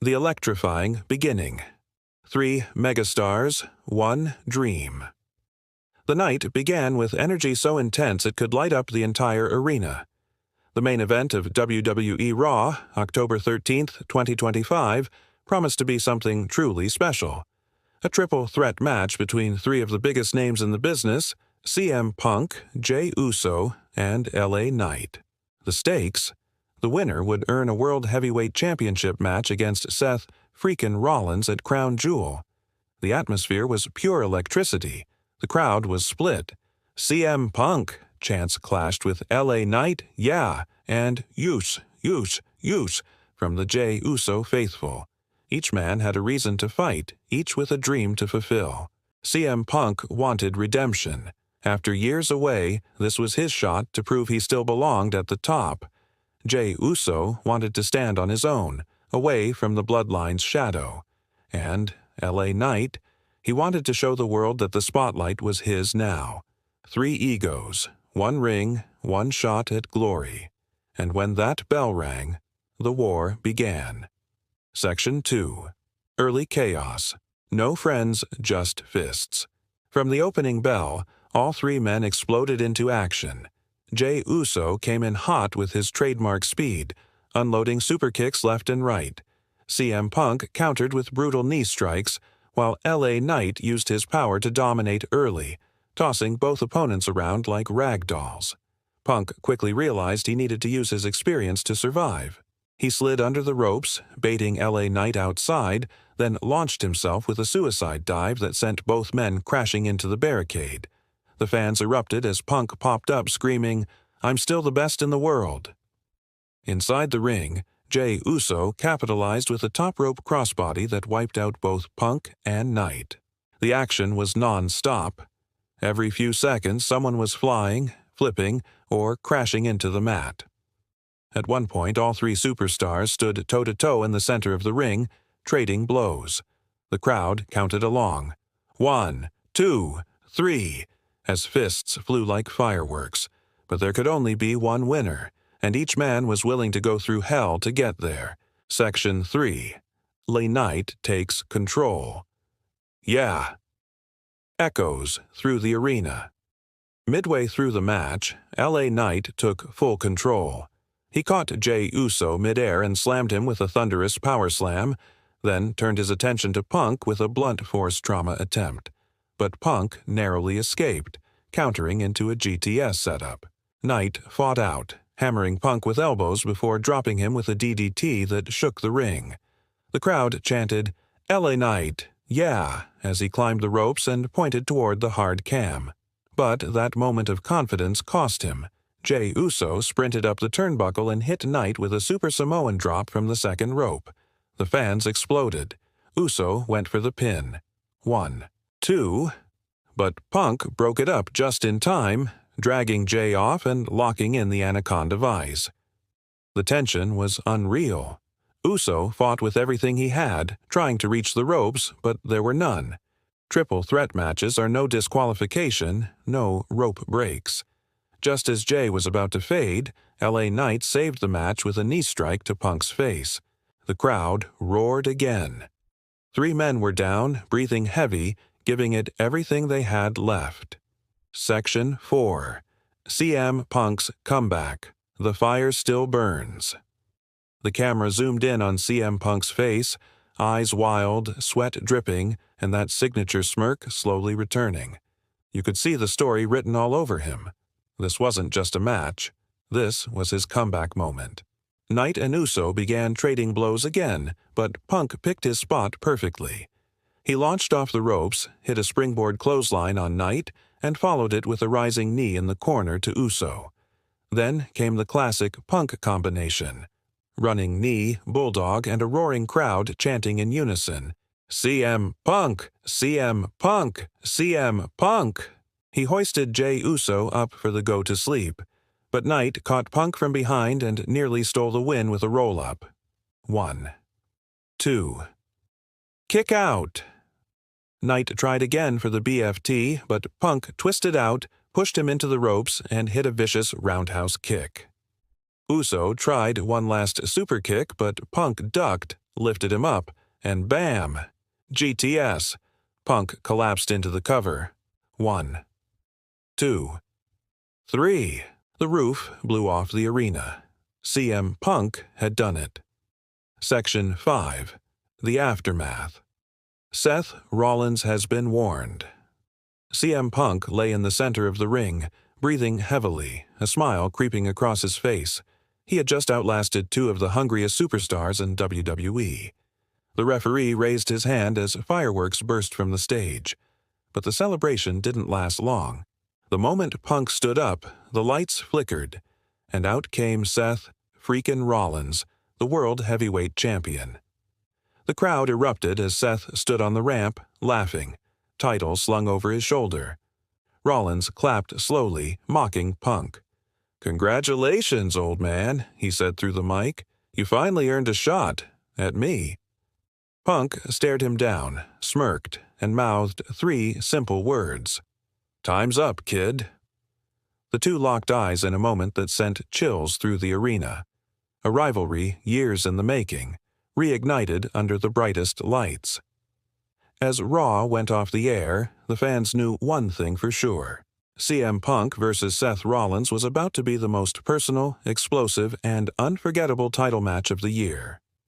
The electrifying beginning. 3 megastars, 1 dream. The night began with energy so intense it could light up the entire arena. The main event of WWE Raw, October 13, 2025, promised to be something truly special. A triple threat match between 3 of the biggest names in the business, CM Punk, Jey Uso, and LA Knight. The stakes? The winner would earn a World Heavyweight Championship match against Seth freaking Rollins at Crown Jewel. The atmosphere was pure electricity. The crowd was split. CM Punk chants clashed with LA Knight, yeah, and Use from the Jey Uso faithful. Each man had a reason to fight, each with a dream to fulfill. CM Punk wanted redemption. After years away, this was his shot to prove he still belonged at the top. Jey Uso wanted to stand on his own, away from the bloodline's shadow. And LA Knight, he wanted to show the world that the spotlight was his now. 3 egos, 1 ring, 1 shot at glory. And when that bell rang, the war began. Section 2. Early chaos. No friends, just fists. From the opening bell, all 3 men exploded into action. Jey Uso came in hot with his trademark speed, unloading super kicks left and right. CM Punk countered with brutal knee strikes, while LA Knight used his power to dominate early, tossing both opponents around like rag dolls. Punk quickly realized he needed to use his experience to survive. He slid under the ropes, baiting LA Knight outside, then launched himself with a suicide dive that sent both men crashing into the barricade. The fans erupted as Punk popped up screaming, "I'm still the best in the world." Inside the ring, Jey Uso capitalized with a top rope crossbody that wiped out both Punk and Knight. The action was non-stop. Every few seconds someone was flying, flipping, or crashing into the mat. At one point, all 3 superstars stood toe-to-toe in the center of the ring, trading blows. The crowd counted along. 1, 2, 3, as fists flew like fireworks. But there could only be one winner, and each man was willing to go through hell to get there. Section 3. LA Knight takes control. Yeah. Echoes through the arena. Midway through the match, LA Knight took full control. He caught Jey Uso midair and slammed him with a thunderous power slam, then turned his attention to Punk with a blunt force trauma attempt. But Punk narrowly escaped, countering into a GTS setup. Knight fought out, hammering Punk with elbows before dropping him with a DDT that shook the ring. The crowd chanted, "LA Knight, yeah," as he climbed the ropes and pointed toward the hard cam. But that moment of confidence cost him. Jey Uso sprinted up the turnbuckle and hit Knight with a Super Samoan drop from the second rope. The fans exploded. Uso went for the pin. 1, 2, but Punk broke it up just in time, dragging Jey off and locking in the Anaconda vise. The tension was unreal. Uso fought with everything he had, trying to reach the ropes, but there were none. Triple threat matches are no disqualification, no rope breaks. Just as Jey was about to fade, LA Knight saved the match with a knee strike to Punk's face. The crowd roared again. 3 men were down, breathing heavy, giving it everything they had left. Section 4. CM Punk's comeback. The fire still burns. The camera zoomed in on CM Punk's face, eyes wild, sweat dripping, and that signature smirk slowly returning. You could see the story written all over him. This wasn't just a match. This was his comeback moment. Knight and Uso began trading blows again, but Punk picked his spot perfectly. He launched off the ropes, hit a springboard clothesline on Knight, and followed it with a rising knee in the corner to Uso. Then came the classic Punk combination. Running knee, bulldog, and a roaring crowd chanting in unison, "CM Punk! CM Punk! CM Punk!" He hoisted Jey Uso up for the go-to-sleep, but Knight caught Punk from behind and nearly stole the win with a roll-up. 1, 2. Kick out! Knight tried again for the BFT, but Punk twisted out, pushed him into the ropes, and hit a vicious roundhouse kick. Uso tried one last super kick, but Punk ducked, lifted him up, and bam! GTS. Punk collapsed into the cover. 1, 2, 3. The roof blew off the arena. CM Punk had done it. Section 5. The Aftermath. Seth Rollins has been warned. CM Punk lay in the center of the ring, breathing heavily, a smile creeping across his face. He had just outlasted two of the hungriest superstars in WWE. The referee raised his hand as fireworks burst from the stage. But the celebration didn't last long. The moment Punk stood up, the lights flickered, and out came Seth freakin' Rollins, the World Heavyweight Champion. The crowd erupted as Seth stood on the ramp, laughing, title slung over his shoulder. Rollins clapped slowly, mocking Punk. "Congratulations, old man," he said through the mic. "You finally earned a shot at me." Punk stared him down, smirked, and mouthed three simple words. "Time's up, kid." The two locked eyes in a moment that sent chills through the arena. A rivalry, years in the making, reignited under the brightest lights. As Raw went off the air, the fans knew one thing for sure. CM Punk versus Seth Rollins was about to be the most personal, explosive, and unforgettable title match of the year.